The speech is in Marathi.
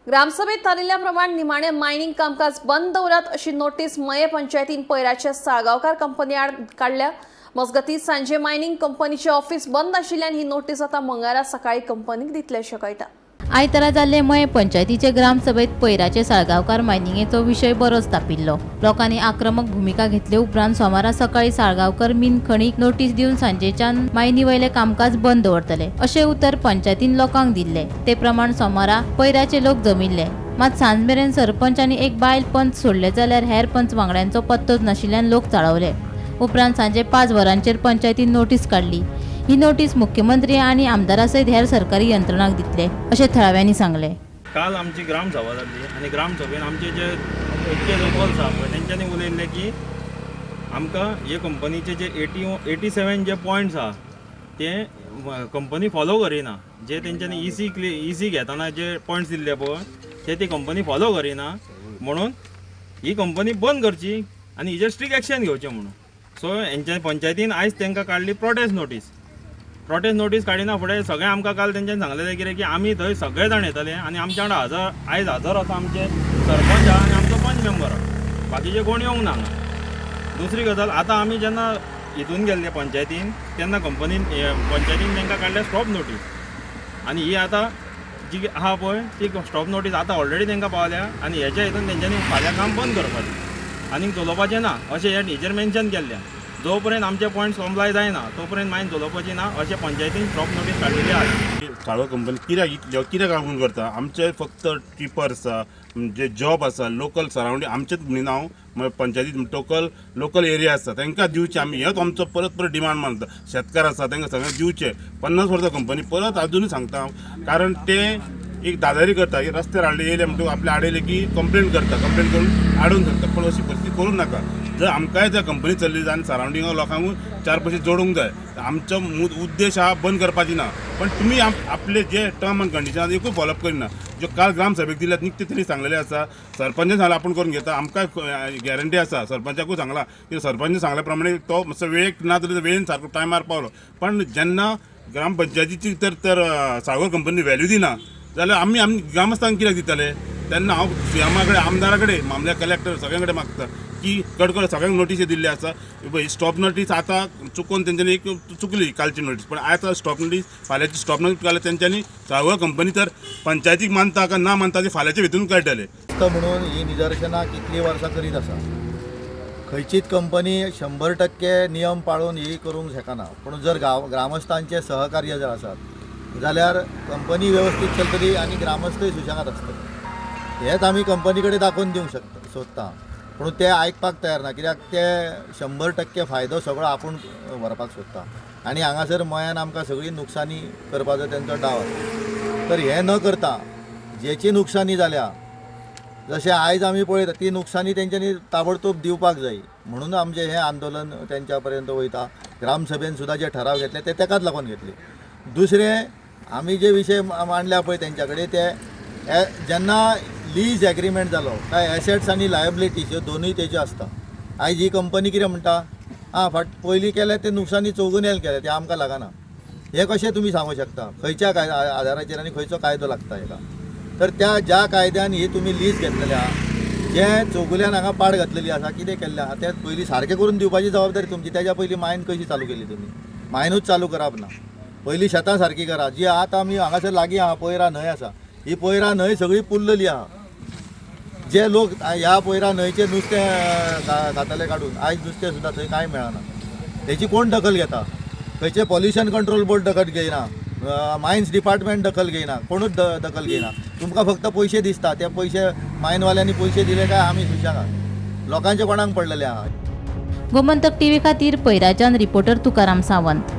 ग्रामसभेत ठरलेल्याप्रमाणे निमाणे मायनिंग कामकाज बंद दवरात अशी नोटीस मये पंचायतीन पैराच्या साळगावकार कंपनी आड काढल्या। मजगतीं सांजे मायनिंग कंपनीचे ऑफिस बंद आशिल्ल्यान ही नोटीस आता मंगळारा सकाळी कंपनीक दितल्याचें कळटा। आयतारा जाल्ले मये पंचायतीचे ग्रामसभेत पैराचे साळगावकार मायनिंगेचो विशय बरोच तापिल्लो। लोकांनी आक्रमक भूमिका घेतले उपरांत सोमारा सकाळी साळगावकर मिन खणीक नोटीस दिवन सांजेच्यान मायनी वयले कामकाज बंद दवरतले अशें उतर पंचायतीन लोकांक दिल्ले। ते प्रमाण सोमारा पैराचे लोक जमिल्ले। मात सांज मेरेन सरपंच आनी एक बायल पंच सोडले जाल्यार हेर पंच वांगड्यांचो पत्तोच नाशिल्ल्यान लोक चाळवले। उपरांत सांजे 5 वरांचेर पंचायतीन नोटीस काढली। ही नोटीस मुख्यमंत्री आणि आमदारा सयत हेर सरकारी यंत्रणांक दितले अशें थळाव्यांनी सांगले। काल आमची ग्रामसभा जाल्ली आनी ग्रामसभेन आमचे जे इतके लोकल्स आहा पळय तेंच्यांनी उलयल्लें की आमकां हे कंपनीचे जे 87 जे पॉयंट्स आहा ते कंपनी फॉलो करिना। जे तेंच्यांनी इसी घेताना जे पॉयंट्स दिल्ले पळय ती कंपनी फॉलो करिना, म्हणून ही कंपनी बंद करची आनी हेजेर स्ट्रिक्ट एक्शन घेवचें म्हणून। सो हेंच्या पंचायतीन आयज तांकां काडली प्रोटेस्ट नोटीस काडिना फुडें सगळें आमकां काल तेंच्यांनी सांगलेलें कितें की आमी थंय सगळे जाण येतले आनी आमच्या वांगडा आयज हजर आसा आमचे सरपंच आहा आनी आमचो पंच मेंबर आहा, बाकीचे कोण येवंक ना हांगा। दुसरी गजाल, आतां आमी जेन्ना हितून गेल्ले पंचायतीन तेन्ना पंचायतीन तांकां काडल्या स्टॉप नोटीस आनी ही आतां जी आहा पळय ती स्टॉप नोटीस आतां ऑलरेडी तांकां पावल्या आनी हेच्या हितून तेंच्यांनी फाल्यां काम बंद करपाचें आनीक चलोवपाचें ना अशें हेजेर मेन्शन केल्लें। जो पर्यंत आमचे पॉयंट कम्प्लाय जायना तो पर्यंत मायन चलोवपाची ना अशें पंचायतीन स्टॉप नोटीस काडिल्ली आसा। साळगांव कंपनी कित्याक लागून करता? आमचे फक्त टिपर्स जे जॉब आसा लोकल सरावंडींग आमचेच नांव पंचायतीत लोकल एरिया आसा तांकां दिवचे। आमी हेच आमचो परत डिमांड मारता। शेतकार आसा तांकां सगळ्यांक दिवचे। 50 वर्सां कंपनी परत अजूनय सांगता कारण ते एक दादारी करता। रस्त्यार हाडले येयले म्हणटकूच आपले आडयले की कंप्लेंट करून आडून धरता, पण अशी परिस्थिती करूं नाका। जर आमकांय त्या कंपनी चल्ली जाय आनी सरावंडिंगा लोकांकूय 4 पयशे जोडूंक जाय, आमचो उद्देश हा बंद करपाची ना। पण तुमी आपले जे टर्म अँड कंडिशन एकूय फॉलोअप करिना। जो काल ग्रामसभेक दिल्यात निकते तरी सांगलेले आसा, सरपंचान सांगला आपण करून घेता, आमकां गॅरंटी आसा। सरपंचाकूय सांगला की सरपंच सांगल्या प्रमाणे तो मातसो वेळेक ना तरी वेळेन सारको टायमार पावलो। पण जेन्ना ग्रामपंचायतीची तर साळगांव कंपनी व्हॅल्यू दिना जाल्यार आमी ग्रामस्थांक कित्याक दितले? तेन्ना हांव सीएमा कडेन, आमदारा कडेन, मामल्या कलेक्टर सगळ्यां कडेन मागता की कडकड सगळ्यांक नोटीस दिल्ली आसा। स्टॉप नोटीस आतां चुकून तेंच्यांनी एक चुकली कालची नोटीस, पण आतां स्टॉप नोटीस फाल्यांची स्टॉप नोटीस काडल्या तेंच्यांनी साळगांव कंपनी तर पंचायतीक मानता काय ना मानता ते फाल्यांच्या भितून कळटले। म्हणून ही निदर्शनां कितली वर्सां करीत आसा। खंयचीच कंपनी 100% नियम पाळून ही करूंक शकना, पण जर ग्रामस्थांचे सहकार्य जर आसात जाल्यार कंपनी वेवस्थीत चलतली आनी ग्रामस्थय सुशेगाद आसतले। हेच आमी कंपनी कडेन दाखोवन दिवंक सोदता, पूण ते आयकपाक तयार ना, कित्याक ते 100% फायदो सगळो आपूण व्हरपाक सोदता आनी हांगासर मयान आमकां सगळी नुकसानी करपाचो तेंचो डाव आसा। तर हें न करता जेची नुकसानी जाल्या, जशें आयज आमी पळयता ती नुकसानी तेंच्यांनी ताबडतोब दिवपाक जाय, म्हणून आमचें हें आंदोलन तेंच्या पर्यंत वयता। ग्रामसभेन सुद्दां जे ठराव घेतले ते तेकाच लागून घेतले। दुसरें, आमी जे विशय मांडल्या पळय तेंच्या कडेन ते जेन्ना लीज एग्रीमेंट जालो काय एसेट्स आनी लायबिलिटीज ह्यो दोनूय तेज्यो आसता। आयज ही कंपनी कितें म्हणटा, पयलीं केले ते नुकसानी चौगुन्याल केले ते आमकां लागना। हे कशें तुमी सांगूं शकता? खंयच्या आधाराचेर आनी खंयचो कायदो लागता हेका? तर त्या ज्या कायद्यान ही तुमी लीज घेतलेले आहा, जे चौगुल्यान हांगा पाड घातलेली आसा, कितें केल्लें आहा तें पयलीं सारकें करून दिवपाची जबाबदारी तुमची। तेज्या पयलीं मायन कशी चालू केली तुमी? मायनूच चालू करप ना, पयलीं शेतां सारकी करा। जी आतां आमी हांगासर लागीं आहा पैरा न्हंय आसा, ही पैरा न्हंय सगळी पुल्लली आहा। जे लोक ह्या पैरा न्हंयचेर नुस्तें घातले काडून आयज नुस्तें सुद्दां थंय कांय मेळना। तेची कोण दखल घेता? खंयचे पॉल्युशन कंट्रोल बोर्ड दखल घेयना, मायन्स डिपार्टमेंट दखल घेयना, कोणूच दखल घेयना। तुमकां फक्त पयशे दिसता, ते पयशे मायनवाल्यांनी पयशे दिले काय आमी सुशेगाद? लोकांचे कोणाक पडलेले आहा। गोमंतक टीव्ही खातीर पैराच्यान रिपोर्टर तुकाराम सावंत।